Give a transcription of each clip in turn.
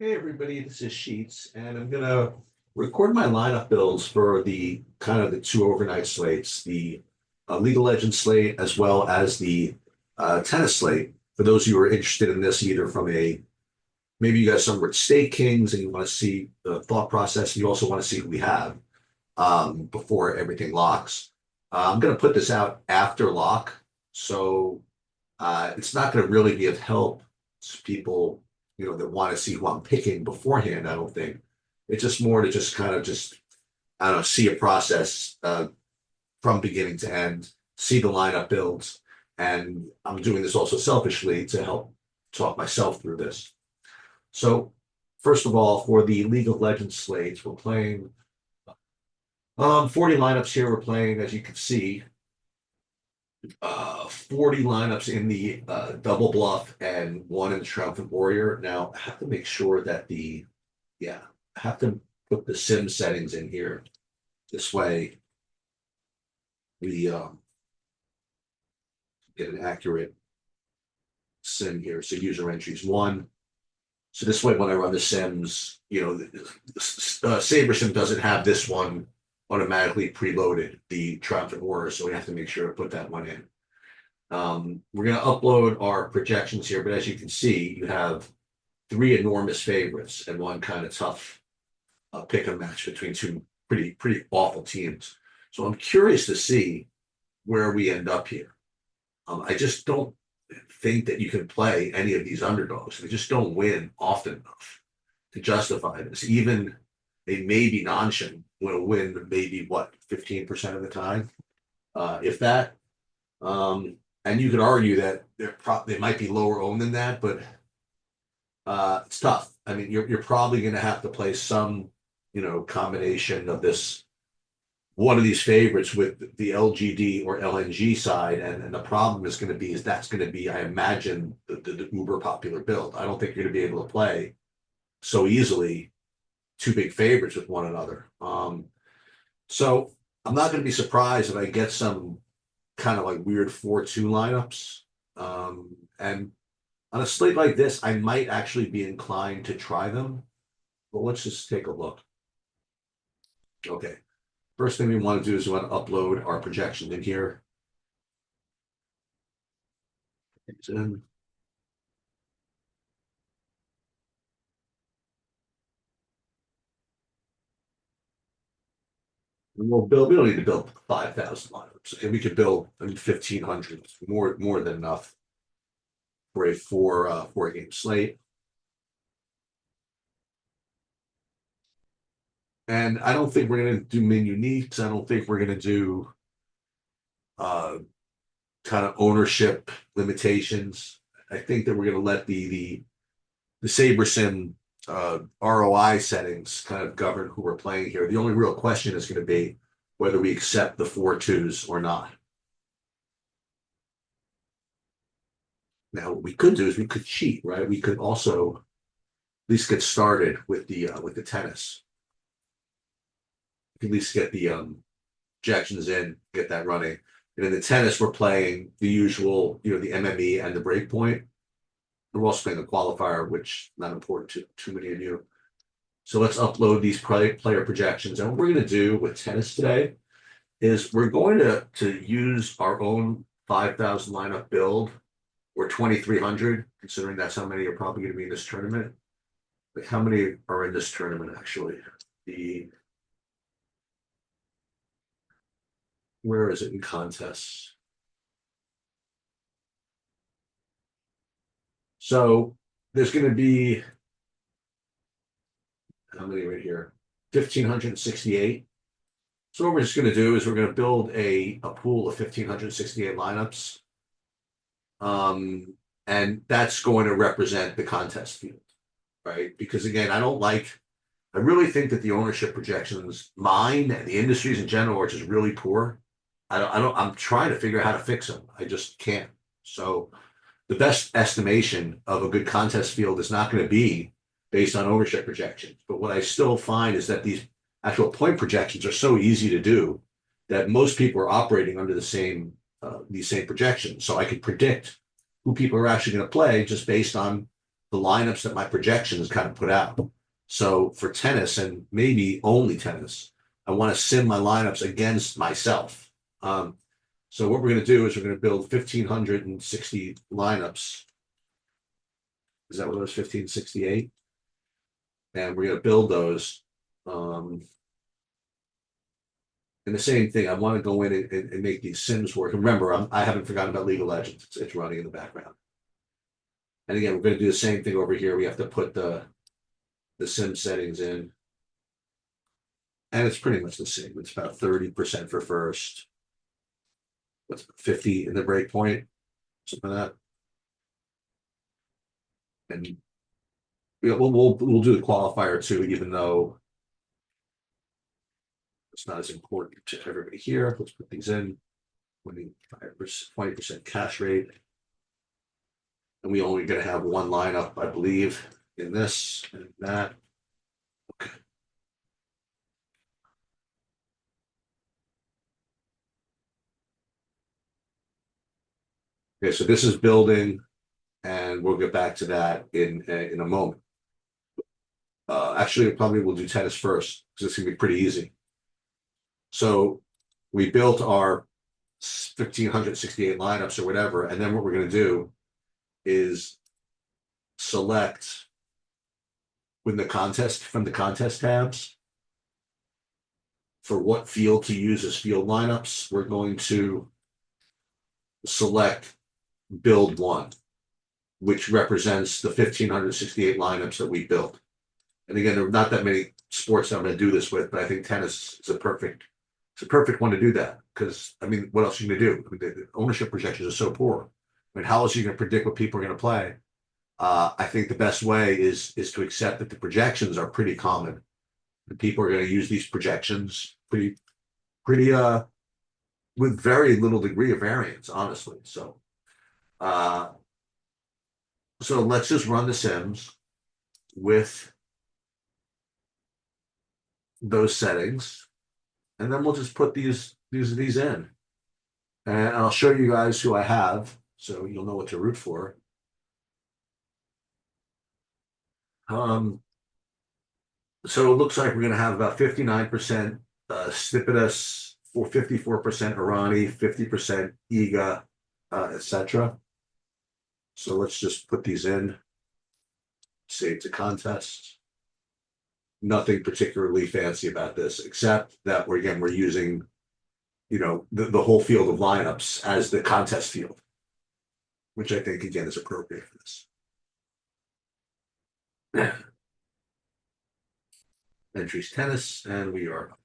Hey everybody, this is Sheets, and I'm gonna record my lineup builds for the kind of the two overnight slates, the League of Legends slate as well as the tennis slate. For those of you who are interested in this, either from a maybe you got some with Stake Kings and you want to see the thought process, and you also want to see who we have before everything locks. I'm gonna put this out after lock, so it's not going to really be of help to people, that want to see who I'm picking beforehand. I don't think it's just more to just kind of just I don't know, see a process from beginning to end, see the lineup builds, and I'm doing this also selfishly to help talk myself through this. So first of all, for the League of Legends slates, we're playing 40 lineups here. We're playing, as you can see, 40 lineups in the double bluff and one in the triumphant warrior. Now I have to make sure that I have to put the sim settings in here. This way we get an accurate sim here. So user entries one. So this way when I run the sims, Saber Sim doesn't have this one automatically preloaded, the triumphant warrior. So we have to make sure to put that one in. We're going to upload our projections here, but as you can see, you have three enormous favorites and one kind of tough pick and match between two pretty awful teams. So I'm curious to see where we end up here. I just don't think that you can play any of these underdogs. They just don't win often enough to justify this. Even a maybe Nanshan will win maybe what 15% of the time, if that. And you could argue that they might be lower owned than that, but it's tough. I mean, you're probably going to have to play some, combination of this one of these favorites with the LGD or LNG side, and the problem is going to be that's going to be, I imagine, the uber popular build. I don't think you're going to be able to play so easily two big favorites with one another. So I'm not going to be surprised if I get some kind of like weird 4-2 lineups. And on a slate like this, I might actually be inclined to try them. But let's just take a look. Okay. First thing we want to do is we want to upload our projection in here. It's in. And we'll build, we don't need to build 5,000 lineups. And we could build 1,500, more than enough for a four game slate. And I don't think we're going to do min uniques. I don't think we're going to do kind of ownership limitations. I think that we're going to let the Saber Sim ROI settings kind of govern who we're playing here. The only real question is going to be whether we accept the 4-2s or not. Now, what we could do is we could cheat, right? We could also at least get started with the tennis. We can at least get the projections in, get that running. And in the tennis, we're playing the usual, the MME and the breakpoint. We're also playing the qualifier, which not important to too many of you. So let's upload these player projections. And what we're going to do with tennis today is we're going to use our own 5,000 lineup build, or 2,300, considering that's how many are probably going to be in this tournament. Like how many are in this tournament actually? Where is it in contests? So there's going to be how many right here? 1,568. So what we're just going to do is we're going to build a pool of 1,568 lineups. And that's going to represent the contest field, right? Because again, I really think that the ownership projections, mine and the industries in general, are just really poor. I'm trying to figure out how to fix them. I just can't. So the best estimation of a good contest field is not going to be based on ownership projections. But what I still find is that these actual point projections are so easy to do that most people are operating under these same projections. So I can predict who people are actually going to play just based on the lineups that my projections kind of put out. So for tennis and maybe only tennis, I want to sim my lineups against myself. So what we're going to do is we're going to build 1,560 lineups. Is that what it was? 1,568? And we're going to build those. And the same thing, I want to go in and make these sims work. And remember, I haven't forgotten about League of Legends. It's running in the background. And again, we're going to do the same thing over here. We have to put the sim settings in. And it's pretty much the same. It's about 30% for first. What's 50 in the break point? Something like that. And we'll do the qualifier too, even though it's not as important to everybody here. Let's put these in. 20% cash rate. And we only going to have one lineup, I believe, in this and that. Okay. Okay, so this is building, and we'll get back to that in a moment. Actually, probably we'll do tennis first because it's gonna be pretty easy. So we built our 1,568 lineups or whatever, and then what we're going to do is select from the contest tabs for what field to use as field lineups. We're going to select build one, which represents the 1,568 lineups that we built. And again, there are not that many sports that I'm going to do this with, but I think tennis is a perfect one to do that. Because I mean, what else are you going to do? I mean, the ownership projections are so poor. I mean, how else are you going to predict what people are going to play? I think the best way is to accept that the projections are pretty common. And people are going to use these projections pretty with very little degree of variance, honestly. So let's just run the sims with those settings, and then we'll just put these in, and I'll show you guys who I have, so you'll know what to root for. So it looks like we're going to have about 59% Stipidus, 54% Irani, 50% Iga, etc. So let's just put these in. Save to contest. Nothing particularly fancy about this, except that we're using, the whole field of lineups as the contest field, which I think again is appropriate for this. Entries tennis, and we are.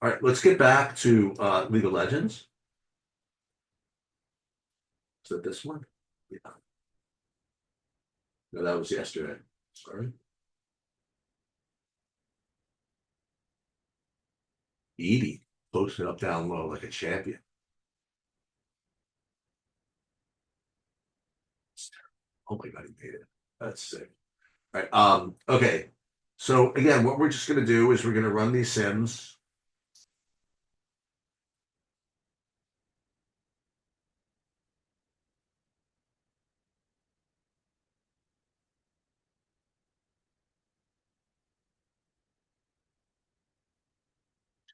All right, let's get back to League of Legends. Is that this one? Yeah. No, that was yesterday. Sorry. Edie posted up down low like a champion. Oh my god, he made it. That's sick. All right. Okay. So again, what we're just gonna do is we're gonna run these sims.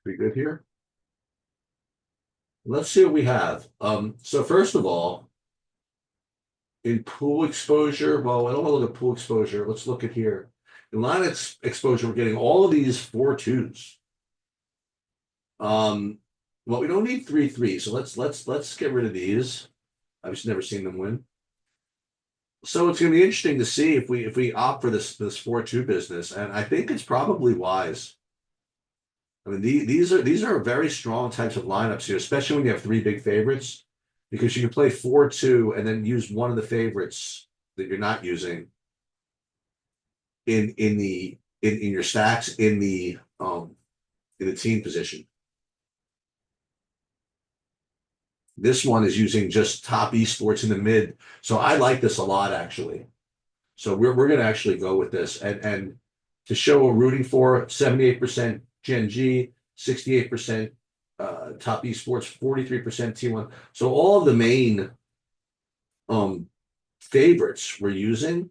Pretty good here. Let's see what we have. So first of all, in pool exposure, well, I don't want to look at pool exposure. Let's look at here. In line exposure, we're getting all of these 4-2s. Well, we don't need 3-3, so let's get rid of these. I've just never seen them win. So it's going to be interesting to see if we opt for this 4-2 business, and I think it's probably wise. I mean, these are very strong types of lineups here, especially when you have three big favorites, because you can play 4-2 and then use one of the favorites that you're not using in your stacks in the team position. This one is using just top esports in the mid, so I like this a lot actually. So we're going to actually go with this, and to show what we're rooting for: 78% Gen G, 68% top esports, 43% T1. So all of the main favorites we're using.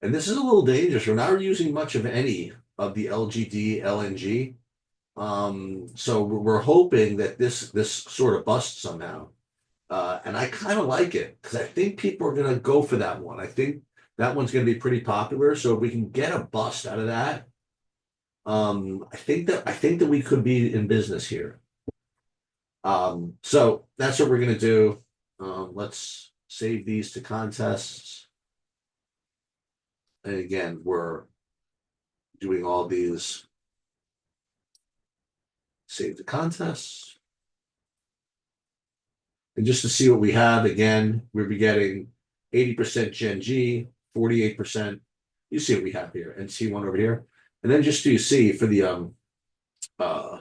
And this is a little dangerous. We're not using much of any of the LGD, LNG. So we're hoping that this sort of busts somehow. And I kind of like it because I think people are going to go for that one. I think that one's going to be pretty popular. So if we can get a bust out of that, I think that we could be in business here. So that's what we're going to do. Let's save these to contests. And again, we're doing all these. Save the contests. And just to see what we have, again, we'll be getting 80% Gen G, 48%. You see what we have here, and C1 over here. And then just so you see for the uh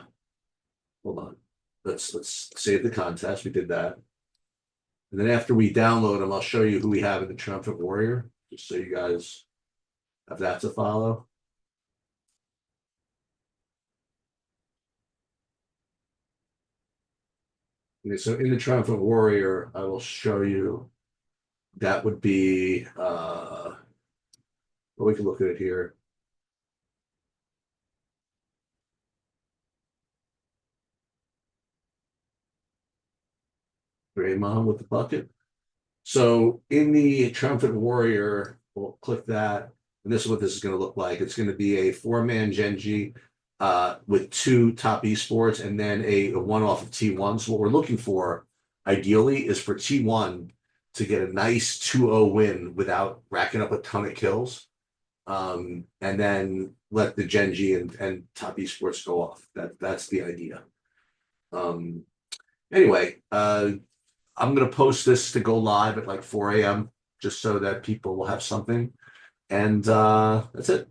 hold on. Let's save the contest. We did that. And then after we download them, I'll show you who we have in the Triumphant Warrior, just so you guys have that to follow. Okay, so in the Triumphant Warrior, I will show you that would be well, we can look at it here. Draymond with the bucket. So in the Triumphant Warrior, we'll click that, and this is what this is going to look like. It's going to be a four-man Genji with two top esports, and then a one off of T1. So what we're looking for, ideally, is for T1 to get a nice 2-0 win without racking up a ton of kills, and then let the Genji and top esports go off. That's the idea. Um, anyway, I'm gonna post this to go live at like 4 a.m. just so that people will have something. And that's it.